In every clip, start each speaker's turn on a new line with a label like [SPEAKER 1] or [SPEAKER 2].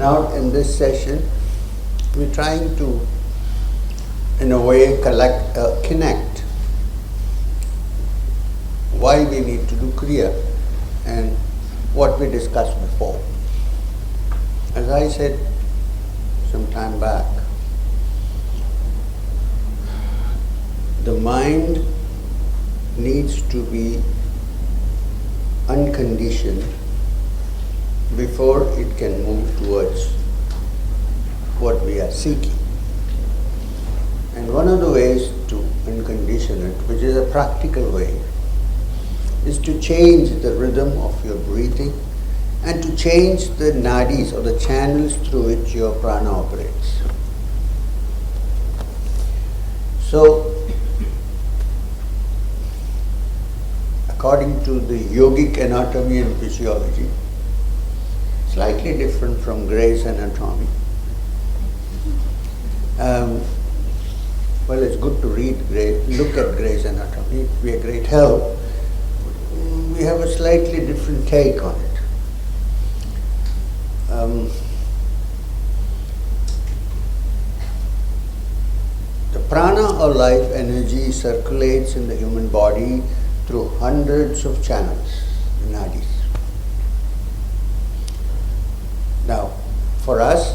[SPEAKER 1] Now in this session, we're trying to, in a way, connect why we need to do Kriya and what we discussed before. As I said some time back, the mind needs to be unconditioned before it can move towards what we are seeking. And one of the ways to uncondition it, which is a practical way, is to change the rhythm of your breathing and to change the nadis or the channels through which your prana operates. So, according to the yogic anatomy and physiology, slightly different from Gray's anatomy. Well, it's good to look at Gray's anatomy, it would be a great help. We have a slightly different take on it. The prana or life energy circulates in the human body through hundreds of channels, the nadis. Now, for us,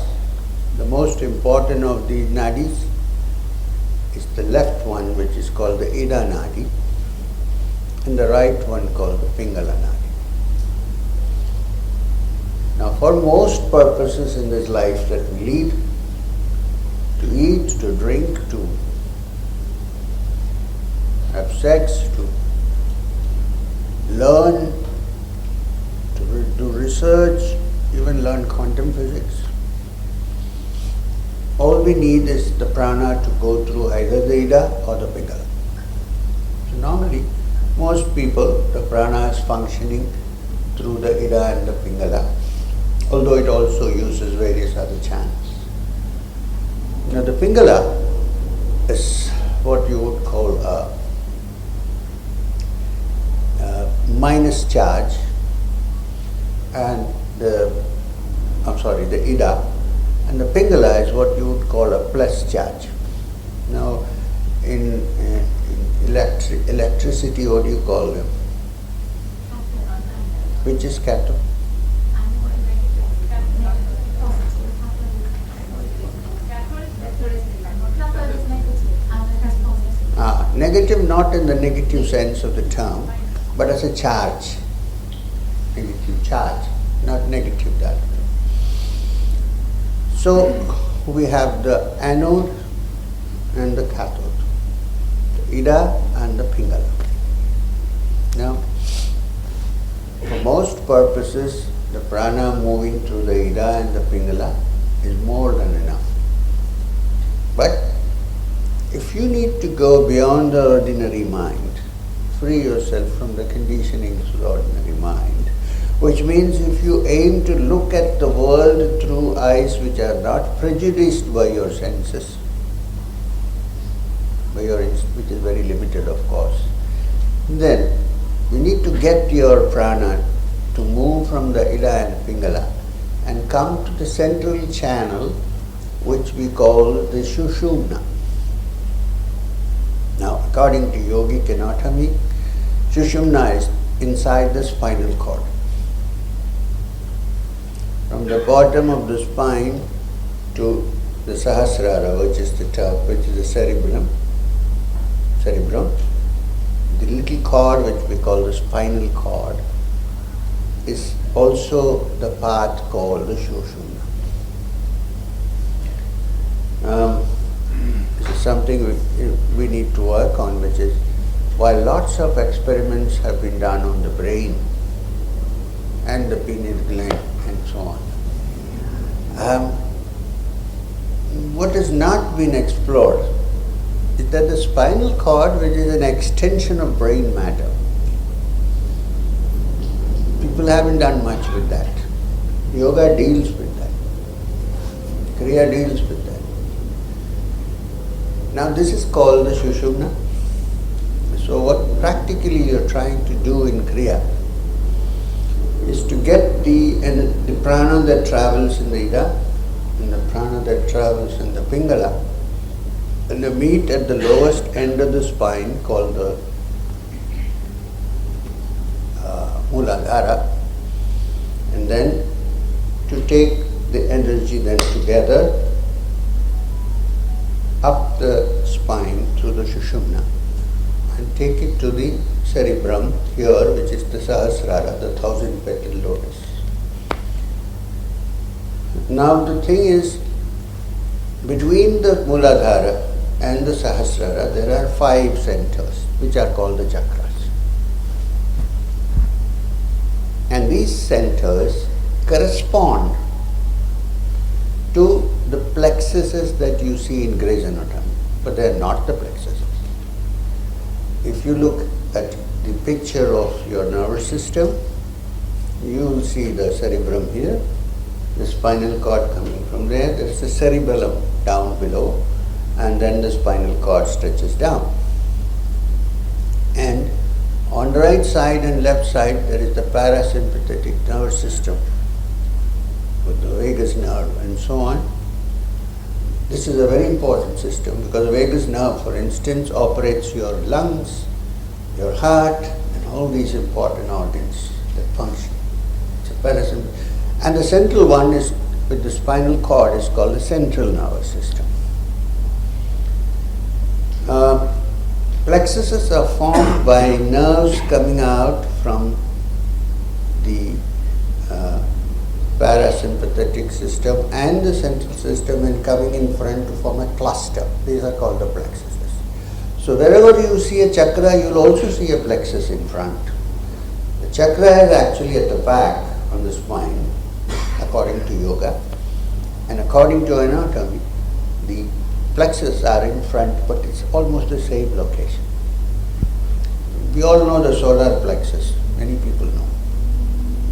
[SPEAKER 1] the most important of these nadis is the left one, which is called the Ida nadi, and the right one called the pingala nadi. Now, for most purposes in this life that we lead, to eat, to drink, to have sex, to learn, to do research, even learn quantum physics. All we need is the prana to go through either the Ida or the pingala. So normally, most people, the prana is functioning through the Ida and the pingala, although it also uses various other channels. Now the pingala is what you would call a minus charge, and the Ida, and the pingala is what you would call a plus charge. Now, in electricity, what do you call them? Which is cathode? Negative, not in the negative sense of the term, but as a charge. Negative charge, not negative that. So we have the anode and the cathode, the Ida and the pingala. Now, for most purposes, the prana moving through the Ida and the pingala is more than enough. But if you need to go beyond the ordinary mind, free yourself from the conditionings of the ordinary mind, which means if you aim to look at the world through eyes which are not prejudiced by your senses, which is very limited of course, then you need to get your prana to move from the Ida and pingala and come to the central channel which we call the sushumna. Now, according to yogic anatomy, sushumna is inside the spinal cord. From the bottom of the spine to the sahasrara, which is the top, which is the cerebrum, the little cord which we call the spinal cord, is also the part called the sushumna. This is something we need to work on, which is, while lots of experiments have been done on the brain and the pineal gland and so on, what has not been explored is that the spinal cord, which is an extension of brain matter, people haven't done much with that. Yoga deals with that. Kriya deals with that. Now this is called the sushumna. So what practically you're trying to do in Kriya is to get the prana that travels in the ida and the prana that travels in the pingala, and they meet at the lowest end of the spine called the Muladhara, and then to take the energy then together up the spine through the sushumna and take it to the cerebrum here, which is the Sahasrara, the 1,000-petal lotus. Now the thing is, between the Muladhara and the Sahasrara, there are 5 centers, which are called the chakras. And these centers correspond to the plexuses that you see in Grey's Anatomy, but they are not the plexuses. If you look at the picture of your nervous system, you will see the cerebrum here, the spinal cord coming from there, there is the cerebellum down below, and then the spinal cord stretches down. And on the right side and left side, there is the parasympathetic nervous system with the vagus nerve and so on. This is a very important system because the vagus nerve, for instance, operates your lungs, your heart, and all these important organs that function. It's a parasympathetic. And the central one is with the spinal cord is called the central nervous system. Plexuses are formed by nerves coming out from the parasympathetic system and the central system and coming in front to form a cluster. These are called the plexuses. So wherever you see a chakra, you will also see a plexus in front. The chakra is actually at the back on the spine, according to yoga, and according to anatomy, the plexus are in front, but it's almost the same location. We all know the solar plexus. Many people know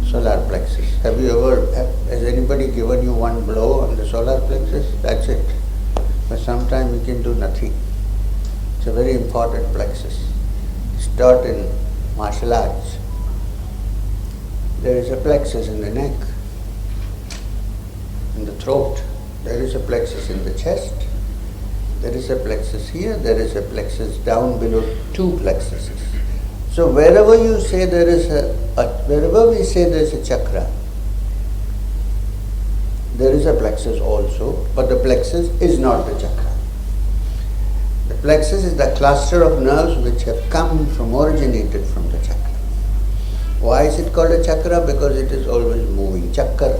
[SPEAKER 1] solar plexus. Have you ever, has anybody given you one blow on the solar plexus? That's it. But sometimes you can do nothing. It's a very important plexus. It's taught in martial arts. There is a plexus in the neck, in the throat. There is a plexus in the chest. There is a plexus here, there is a plexus down below, 2 plexuses. So wherever you say there is wherever we say there is a chakra, there is a plexus also, but the plexus is not the chakra. The plexus is the cluster of nerves which have originated from the chakra. Why is it called a chakra? Because it is always moving. Chakra,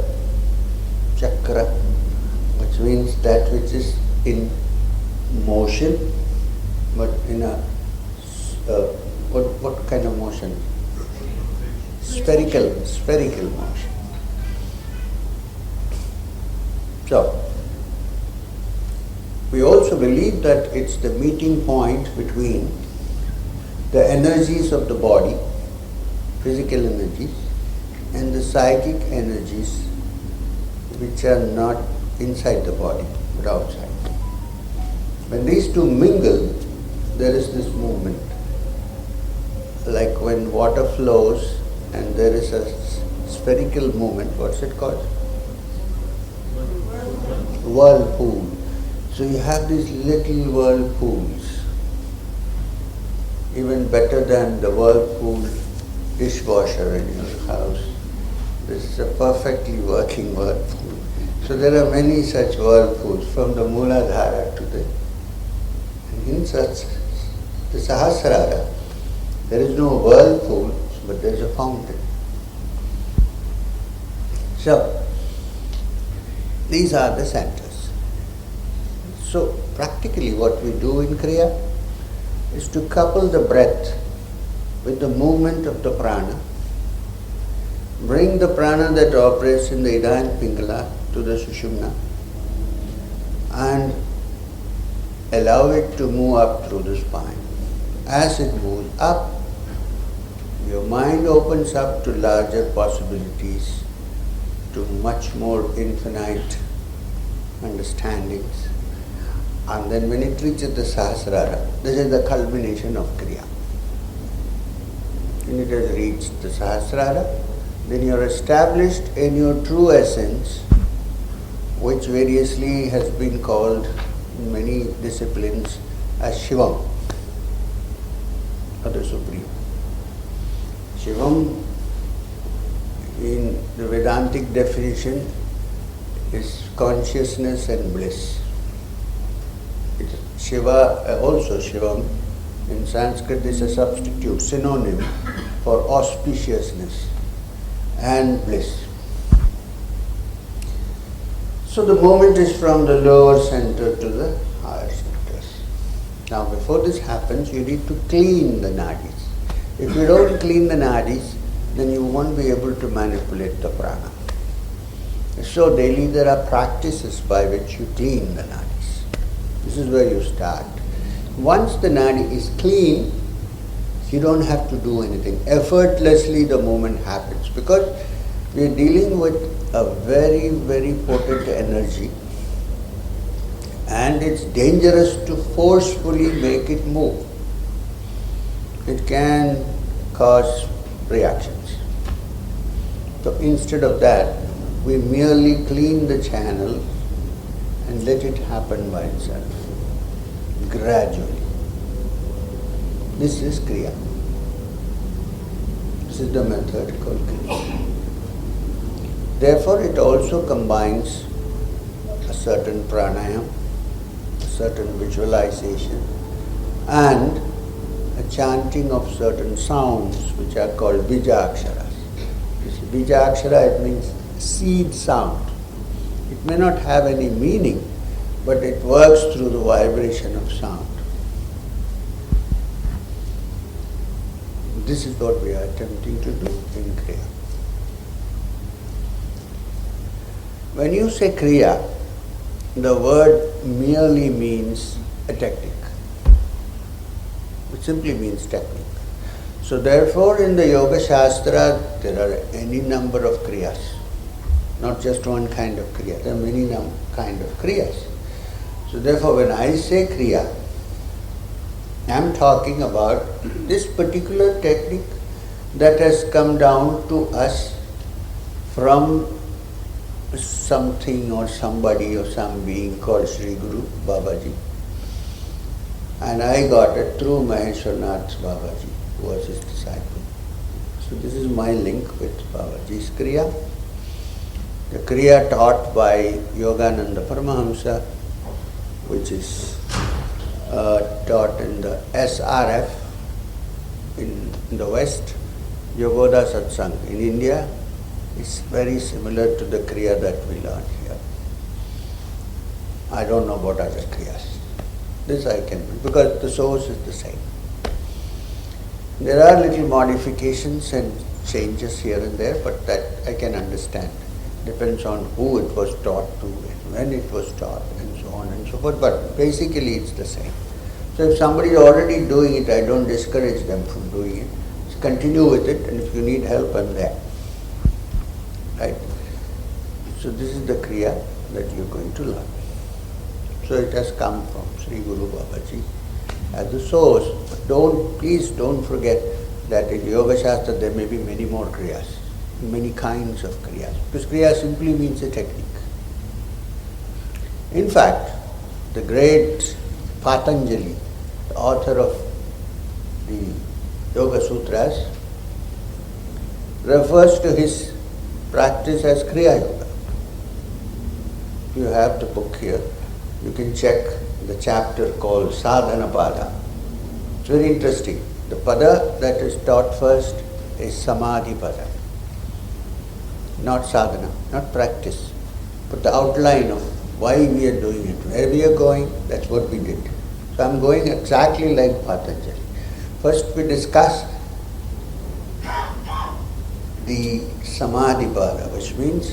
[SPEAKER 1] which means that which is in motion, but in a what kind of motion? Spherical motion. So we also believe that it's the meeting point between the energies of the body, physical energies, and the psychic energies which are not inside the body but outside. When these two mingle, there is this movement. Like when water flows and there is a spherical movement, what's it called? Whirlpool. So you have these little whirlpools, even better than the whirlpool dishwasher in your house. This is a perfectly working whirlpool. So there are many such whirlpools from the Muladhara to the in such the Sahasrara, there is no whirlpool, but there is a fountain. So, these are the centers. So, practically what we do in Kriya is to couple the breath with the movement of the prana, bring the prana that operates in the ida and pingala to the sushumna, and allow it to move up through the spine. As it moves up, your mind opens up to larger possibilities, to much more infinite understandings. And then when it reaches the Sahasrara, this is the culmination of Kriya. When it has reached the Sahasrara, then you're established in your true essence, which variously has been called in many disciplines as Shivam, or the Supreme. Shivam, in the Vedantic definition, is consciousness and bliss. Shiva, also Shivam, in Sanskrit is a substitute, synonym for auspiciousness and bliss. So the movement is from the lower center to the higher centers. Now before this happens, you need to clean the nadis. If you don't clean the nadis, then you won't be able to manipulate the prana. So daily there are practices by which you clean the nadis. This is where you start. Once the nadi is clean, you don't have to do anything. Effortlessly the movement happens, because we are dealing with a very, very potent energy, and it's dangerous to forcefully make it move. It can cause reactions. So instead of that, we merely clean the channel and let it happen by itself, gradually. This is Kriya. This is the method called Kriya. Therefore, it also combines a certain pranayam, a certain visualization, and a chanting of certain sounds which are called bijaksharas. Bijakshara, it means seed sound. It may not have any meaning, but it works through the vibration of sound. This is what we are attempting to do in Kriya. When you say Kriya, the word merely means a technique. It simply means technique. So therefore in the Yoga Shastra there are any number of Kriyas. Not just one kind of Kriya, there are many kind of Kriyas. So therefore when I say Kriya, I am talking about this particular technique that has come down to us from something or somebody or some being called Sri Guru Babaji. And I got it through Maheshwarnath Babaji, who was his disciple. So this is my link with Babaji's Kriya. The Kriya taught by Yogananda Paramahamsa, which is taught in the SRF in the West, Yoga Satsang in India, is very similar to the Kriya that we learn here. I don't know about other Kriyas. This I can, because the source is the same. There are little modifications and changes here and there, but that I can understand. Depends on who it was taught to and when it was taught and so on and so forth, but basically it's the same. So if somebody is already doing it, I don't discourage them from doing it. Just continue with it, and if you need help, I'm there. Right? So this is the Kriya that you're going to learn. So it has come from Sri Guru Babaji as the source. But please don't forget that in Yoga Shastra there may be many more Kriyas, many kinds of Kriyas. Because Kriya simply means a technique. In fact, the great Patanjali, the author of the Yogasutras, refers to his practice as Kriya Yoga. You have the book here. You can check the chapter called Sadhana Pada. It's very interesting. The pada that is taught first is Samadhi Pada. Not sadhana, not practice, but the outline of why we are doing it, where we are going, that's what we did. So I'm going exactly like Patanjali. First we discuss the Samadhi Pada, which means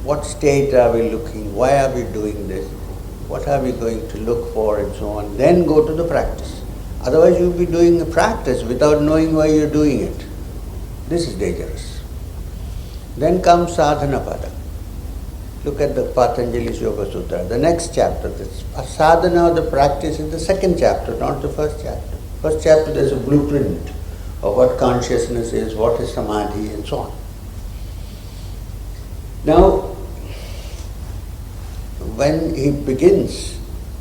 [SPEAKER 1] what state are we looking, why are we doing this, what are we going to look for and so on. Then go to the practice. Otherwise you'll be doing the practice without knowing why you're doing it. This is dangerous. Then comes Sadhana Pada. Look at the Patanjali's Yogasutras. The next chapter, this sadhana, the practice, is the second chapter, not the first chapter. First chapter there's a blueprint of what consciousness is, what is samadhi and so on. when he begins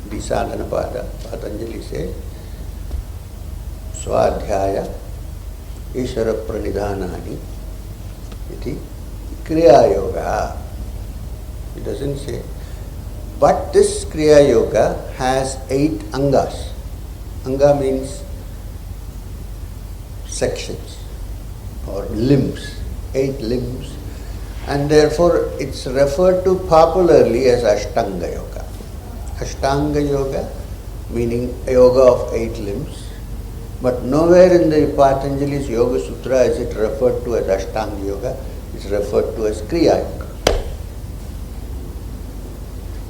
[SPEAKER 1] the sadhana pada, Patanjali says, Swadhyaya Ishara Pranidhanani iti Kriya Yoga. He doesn't say. But this Kriya Yoga has 8 angas. Anga means sections or limbs, 8 limbs, and therefore it's referred to popularly as Ashtanga Yoga. Ashtanga Yoga meaning a yoga of 8 limbs, but nowhere in the Patanjali's Yogasutras is it referred to as Ashtanga Yoga, it's referred to as Kriya Yoga.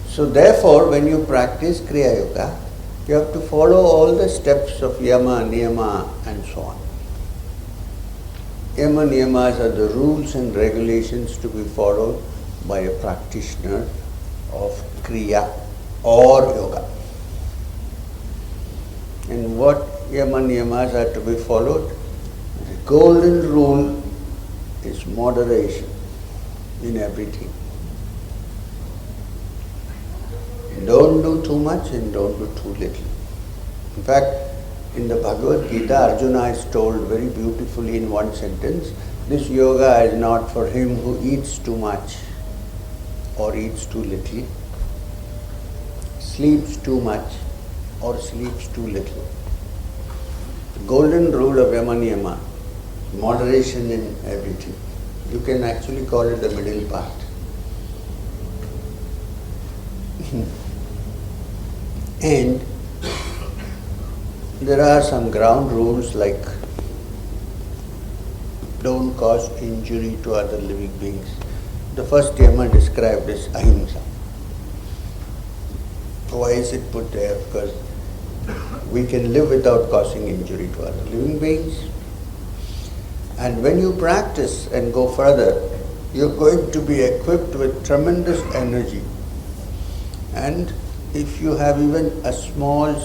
[SPEAKER 1] So therefore, when you practice Kriya Yoga, you have to follow all the steps of Yama, Niyama and so on. Yama, Niyamas are the rules and regulations to be followed by a practitioner of Kriya or Yoga. And what Yama, Niyamas are to be followed? The golden rule is moderation in everything. Don't do too much and don't do too little. In fact, in the Bhagavad Gita, Arjuna is told very beautifully in one sentence, this yoga is not for him who eats too much or eats too little, sleeps too much or sleeps too little. The golden rule of Yama Niyama, moderation in everything. You can actually call it the middle path. And there are some ground rules like don't cause injury to other living beings. The first Yama described is ahimsa. Why is it put there? Because we can live without causing injury to other living beings. And when you practice and go further, you're going to be equipped with tremendous energy. And if you have even a small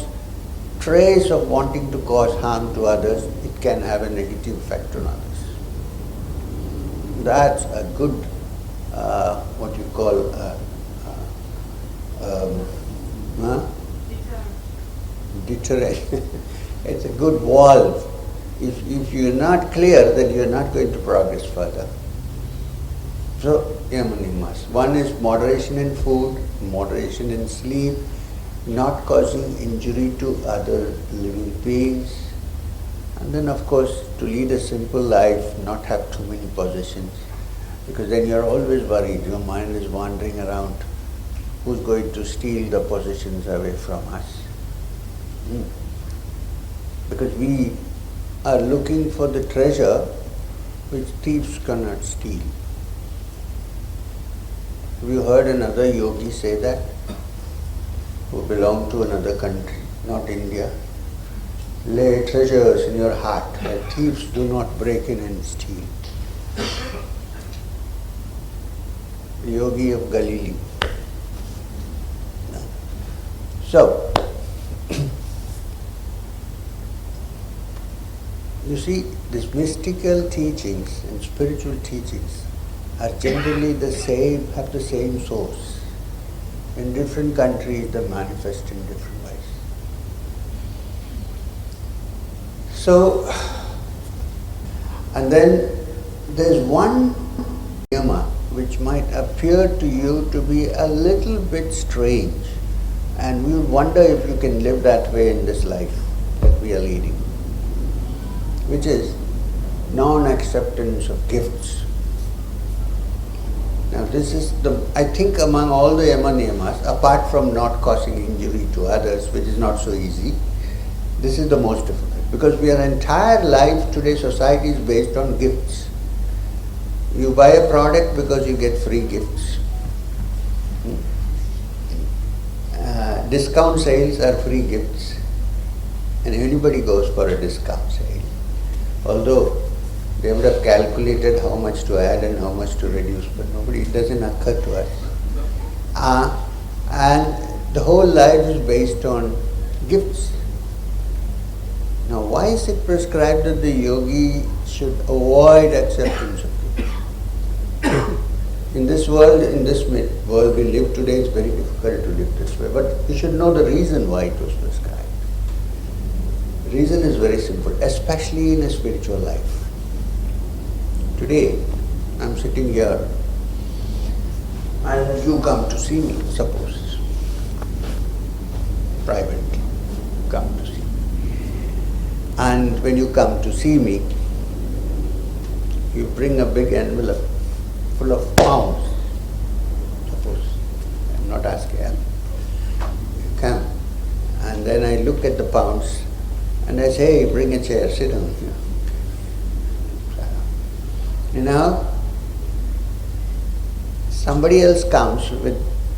[SPEAKER 1] trace of wanting to cause harm to others, it can have a negative effect on others. That's a good, what you call, deterrent. It's a good valve. If you're not clear, then you're not going to progress further. So, Yama Niyamas. One is moderation in food, moderation in sleep, not causing injury to other living beings, and then of course to lead a simple life, not have too many possessions, because then you're always worried, your mind is wandering around, who's going to steal the possessions away from us? Because we are looking for the treasure which thieves cannot steal. Have you heard another yogi say that? Who belong to another country, not India? Lay treasures in your heart that thieves do not break in and steal. The yogi of Galilee. So, you see, these mystical teachings and spiritual teachings are generally the same, have the same source. In different countries, they manifest in different ways. So, and then there's one niyama which might appear to you to be a little bit strange, and we would wonder if you can live that way in this life that we are leading, which is non-acceptance of gifts. Now this is I think among all the Yama Niyamas, apart from not causing injury to others, which is not so easy, this is the most difficult. Because our entire life today, society is based on gifts. You buy a product because you get free gifts. Discount sales are free gifts. And anybody goes for a discount sale. Although they would have calculated how much to add and how much to reduce, but it doesn't occur to us. And the whole life is based on gifts. Now, why is it prescribed that the yogi should avoid acceptance of gifts? In this world, world we live today, it's very difficult to live this way. But you should know the reason why it was prescribed. The reason is very simple, especially in a spiritual life. Today, I'm sitting here and you come to see me, suppose, privately, come to see me. And when you come to see me, you bring a big envelope full of pounds, suppose. I'm not asking help. You come, and then I look at the pounds and I say, hey, bring a chair, sit down here. You know, somebody else comes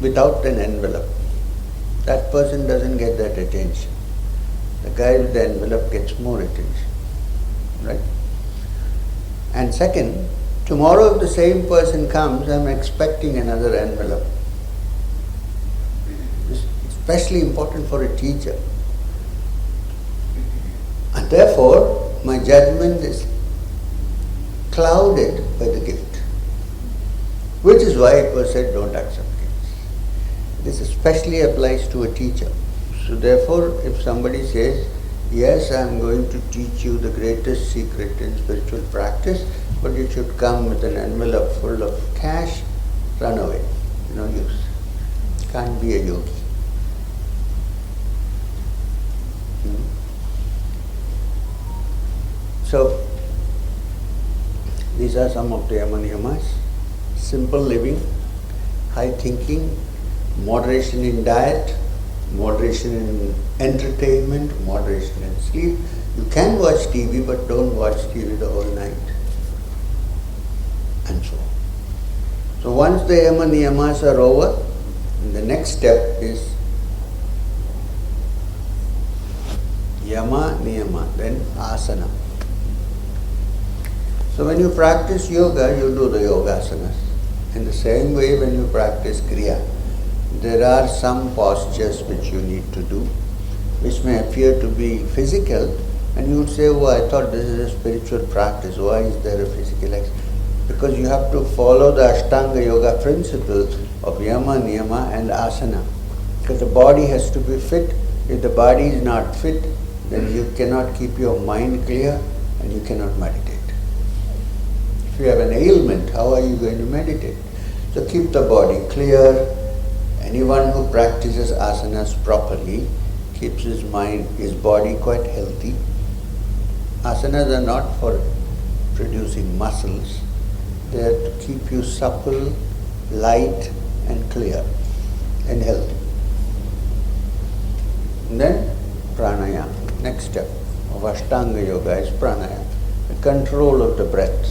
[SPEAKER 1] without an envelope. That person doesn't get that attention. The guy with the envelope gets more attention, right? And second, tomorrow if the same person comes, I'm expecting another envelope. It's especially important for a teacher. And therefore, my judgment is clouded by the gift. Which is why it was said, don't accept gifts. This especially applies to a teacher. So therefore, if somebody says, yes, I am going to teach you the greatest secret in spiritual practice, but you should come with an envelope full of cash, run away. No use. Can't be a yogi. So, these are some of the Yamas and Niyamas. Simple living, high thinking, moderation in diet, moderation in entertainment, moderation in sleep. You can watch TV, but don't watch TV the whole night. And so on. So once the Yamas and Niyamas are over, the next step is Yama, Niyama, then Asana. So when you practice yoga, you do the Yogasanas. In the same way when you practice Kriya, there are some postures which you need to do, which may appear to be physical, and you would say, oh, I thought this is a spiritual practice, why is there a physical exercise? Because you have to follow the Ashtanga yoga principles of Yama, Niyama and Asana. Because the body has to be fit. If the body is not fit, then you cannot keep your mind clear and you cannot meditate. If you have an ailment, how are you going to meditate? So keep the body clear. Anyone who practices asanas properly keeps his mind, his body quite healthy. Asanas are not for producing muscles. They are to keep you supple, light and clear and healthy. And then Pranayam. Next step of Ashtanga yoga is Pranayam, the control of the breath.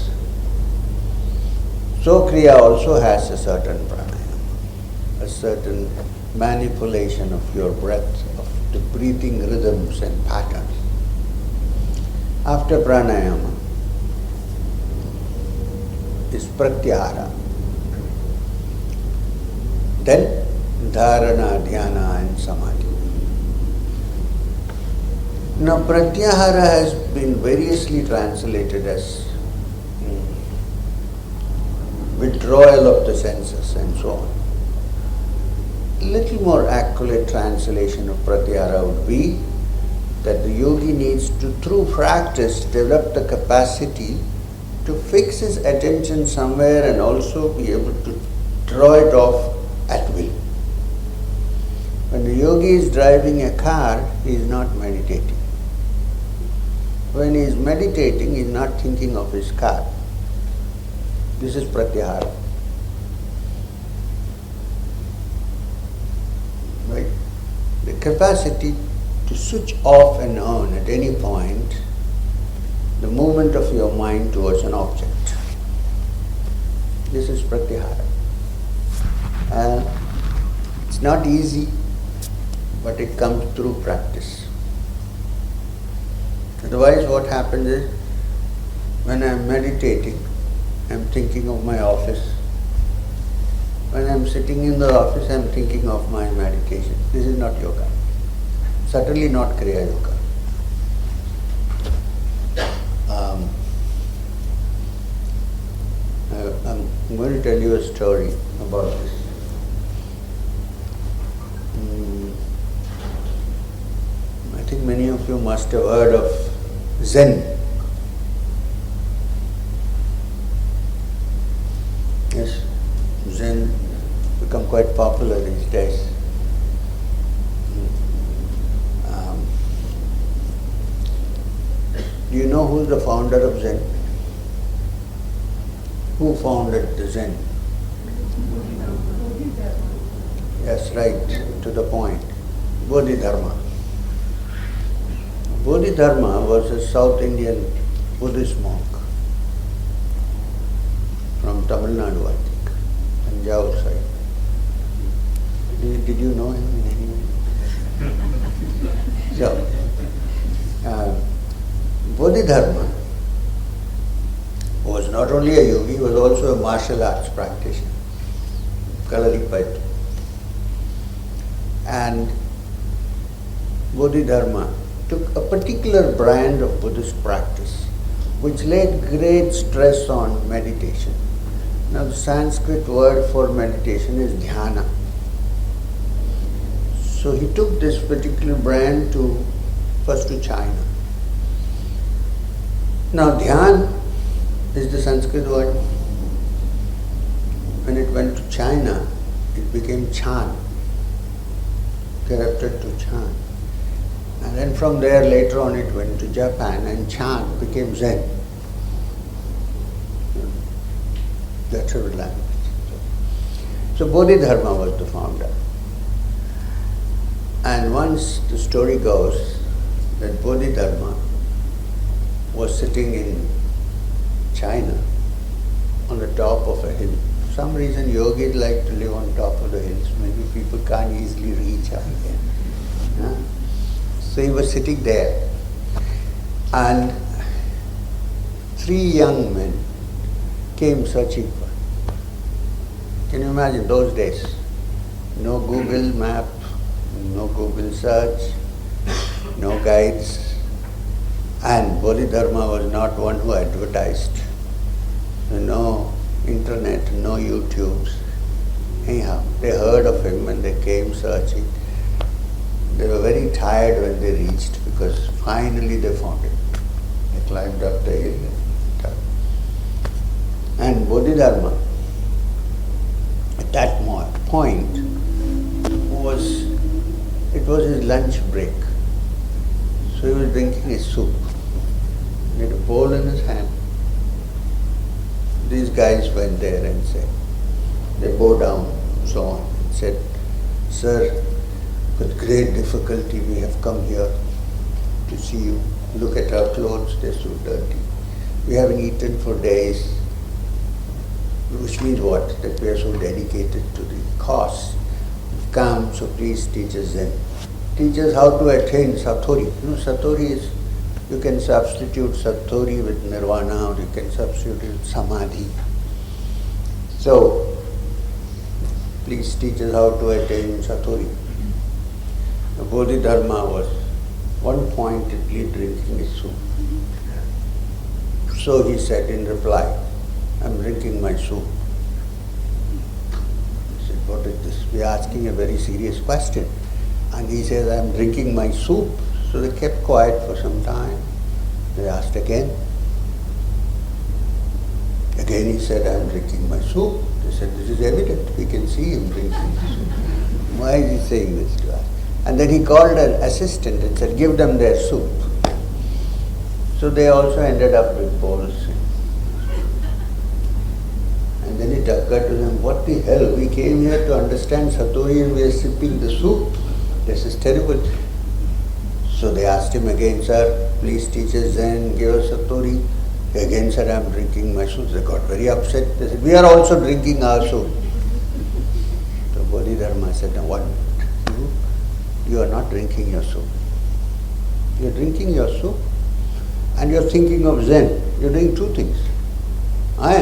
[SPEAKER 1] So Kriya also has a certain Pranayam, a certain manipulation of your breath, of the breathing rhythms and patterns. After Pranayama is Pratyahara. Then Dharana, Dhyana and Samadhi. Now Pratyahara has been variously translated as withdrawal of the senses and so on. A little more accurate translation of Pratyahara would be that the yogi needs to, through practice, develop the capacity to fix his attention somewhere and also be able to draw it off at will. When the yogi is driving a car, he is not meditating. When he is meditating, he is not thinking of his car. This is Pratyahara. Right? The capacity to switch off and on at any point the movement of your mind towards an object. This is Pratyahara. It's not easy, but it comes through practice. Otherwise, what happens is, when I am meditating, I am thinking of my office. When I am sitting in the office, I am thinking of my meditation. This is not yoga. Certainly not Kriya Yoga. I'm going to tell you a story about this. I think many of you must have heard of Zen. Yes, Zen become quite popular these days. Do you know who's the founder of Zen? Who founded the Zen? Yes, right, to the point. Bodhidharma. Bodhidharma was a South Indian Buddhist monk from Tamil Nadu, I think, Punjab side. Did you know him in any way? So, Bodhidharma was not only a yogi, he was also a martial arts practitioner, Kalaripayattu. And Bodhidharma took a particular brand of Buddhist practice which laid great stress on meditation. Now the Sanskrit word for meditation is Dhyana. So he took this particular brand first to China. Now Dhyan is the Sanskrit word. When it went to China, it became Chan, corrupted to Chan. And then from there later on it went to Japan and Chan became Zen. That's a language. So Bodhidharma was the founder. And once the story goes that Bodhidharma was sitting in China on the top of a hill. For some reason yogis like to live on top of the hills. Maybe people can't easily reach up there. So he was sitting there and 3 young men came searching for him. Can you imagine those days? No Google map, no Google search, no guides. And Bodhidharma was not one who advertised. No internet, no YouTubes. Anyhow, they heard of him and they came searching. They were very tired when they reached because finally they found him. They climbed up the hill. And Bodhidharma, at that point, it was his lunch break. So he was drinking his soup. He had a bowl in his hand. These guys went there and said, they bowed down, so on, and said, "Sir, with great difficulty we have come here to see you. Look at our clothes, they're so dirty. We haven't eaten for days." Which means what? That we are so dedicated to the cause. We've come, so please teach us Zen. Teach us how to attain Satori. Satori is, you can substitute Satori with Nirvana, or you can substitute it with Samadhi. So, please teach us how to attain Satori. The Bodhidharma was one pointedly drinking his soup. So he said in reply, "I'm drinking my soup." He said, "What is this? We are asking a very serious question." And he says, "I'm drinking my soup." So they kept quiet for some time. They asked again. Again he said, "I'm drinking my soup." They said, "This is evident. We can see him drinking his soup. Why is he saying this to us?" And then he called an assistant and said, "Give them their soup." So they also ended up with bowls. And then it occurred to them, what the hell, we came here to understand Satori and we are sipping the soup. This is terrible. So they asked him again, "Sir, please teach us Zen, give us Satori." He again said, "I'm drinking my soup." They got very upset. They said, "We are also drinking our soup." So Bodhidharma said, "Now what? You are not drinking your soup. You are drinking your soup and you are thinking of Zen. You are doing two things. I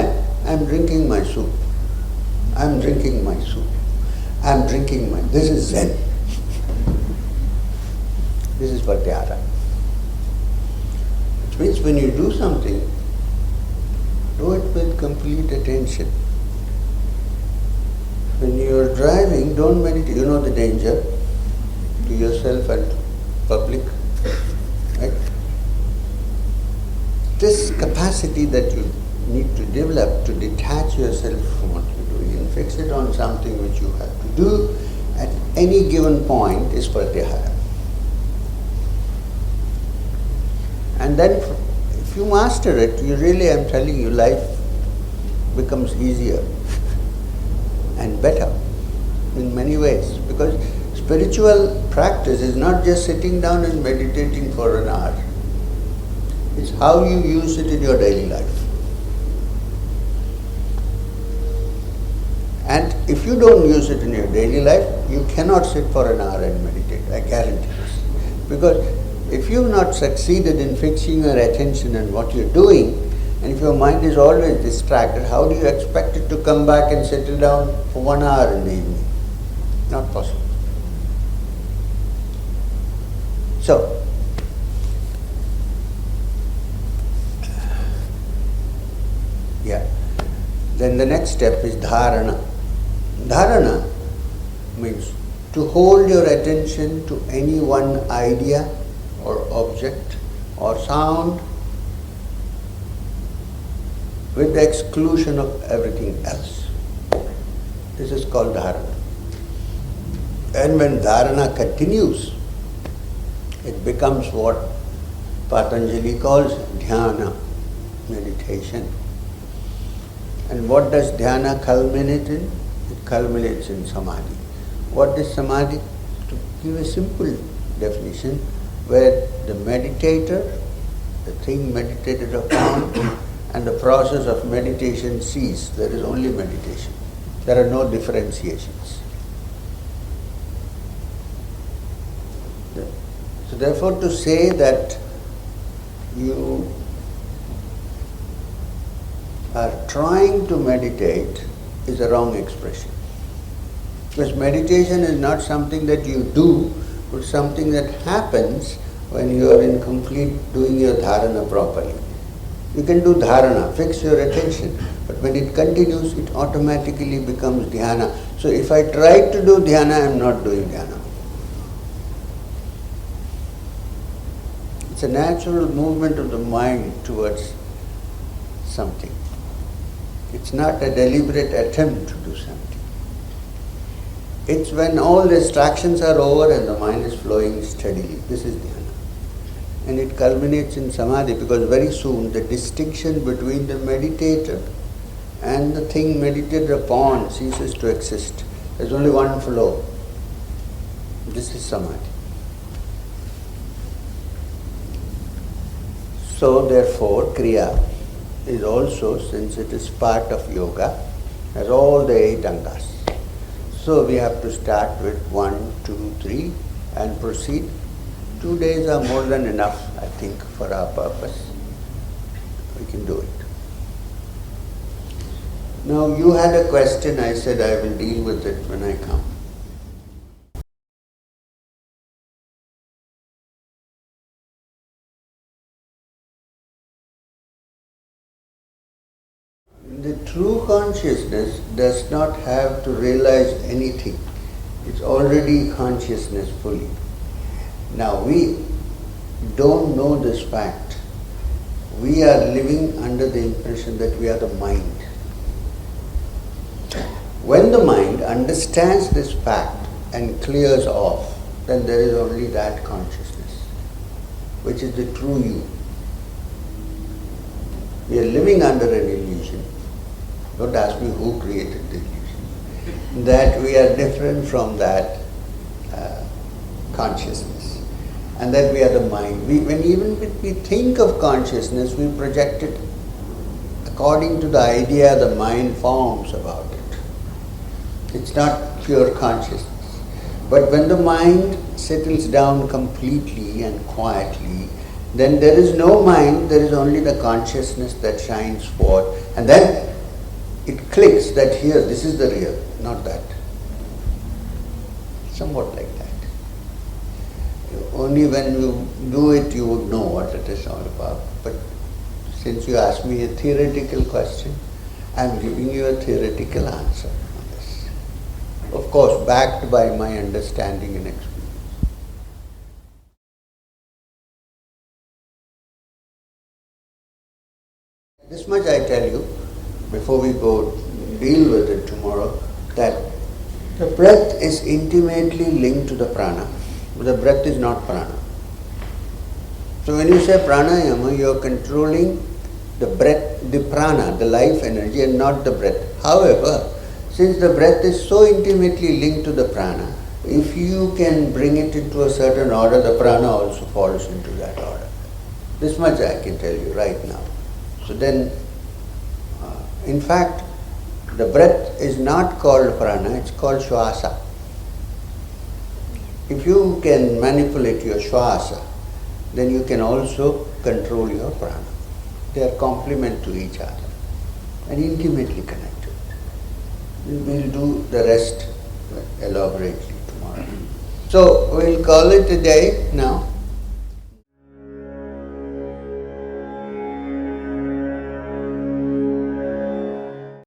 [SPEAKER 1] am drinking my soup. I am drinking my soup. I am drinking my... This is Zen. This is Pratyahara. Which means when you do something, Do it with complete attention. When you are driving, don't meditate. You know the danger to yourself and public, right? This capacity that you need to develop to detach yourself from what you're doing and fix it on something which you have to do at any given point is Pratyahara. And then if you master it, you really, I'm telling you, life becomes easier and better in many ways. Because spiritual practice is not just sitting down and meditating for an hour. It's how you use it in your daily life. And if you don't use it in your daily life, you cannot sit for an hour and meditate, I guarantee this. Because if you've not succeeded in fixing your attention on what you're doing, and if your mind is always distracted, how do you expect it to come back and settle down for 1 hour in the evening? Not possible. So, then the next step is Dharana. Dharana means to hold your attention to any one idea or object or sound with the exclusion of everything else. This is called Dharana. And when Dharana continues, it becomes what Patanjali calls Dhyana, meditation. And what does Dhyana culminate in? It culminates in Samadhi. What is Samadhi? To give a simple definition, where the meditator, the thing meditated upon, and the process of meditation cease. There is only meditation. There are no differentiations. So therefore, to say that you are trying to meditate is a wrong expression. Because meditation is not something that you do, but something that happens when you are in complete doing your dharana properly. You can do dharana, fix your attention, but when it continues, it automatically becomes dhyana. So if I try to do dhyana, I am not doing dhyana. It's a natural movement of the mind towards something. It's not a deliberate attempt to do something. It's when all distractions are over and the mind is flowing steadily. This is dhyana. And it culminates in samadhi, because very soon the distinction between the meditator and the thing meditated upon ceases to exist. There's only one flow. This is samadhi. So therefore, Kriya is also, since it is part of yoga, has all the 8 angas. So we have to start with 1, 2, 3 and proceed. 2 days are more than enough, I think, for our purpose. We can do it. Now you had a question, I said I will deal with it when I come. The true consciousness does not have to realize anything. It's already consciousness fully. Now we don't know this fact. We are living under the impression that we are the mind. When the mind understands this fact and clears off, then there is only that consciousness, which is the true you. We are living under an illusion. Don't ask me who created the illusion. That we are different from that consciousness. And that we are the mind. Even when we think of consciousness, we project it according to the idea the mind forms about it. It's not pure consciousness. But when the mind settles down completely and quietly, then there is no mind, there is only the consciousness that shines forth. And then it clicks that here, this is the real, not that. Somewhat like that. Only when you do it, you would know what it is all about. But Since you asked me a theoretical question, I am giving you a theoretical answer on this. Of course, backed by my understanding and experience. This much I tell you, before we go deal with it tomorrow, that the breath is intimately linked to the prana, but the breath is not prana. So when you say pranayama, you are controlling the breath, the prana, the life energy, and not the breath. However, since the breath is so intimately linked to the prana, if you can bring it into a certain order, the prana also falls into that order. This much I can tell you right now. So then, in fact, the breath is not called prana, it's called shwasa. If you can manipulate your shwasa, then you can also control your prana. They are complement to each other and intimately connected. We will do the rest elaborately tomorrow. So we'll call it a day now.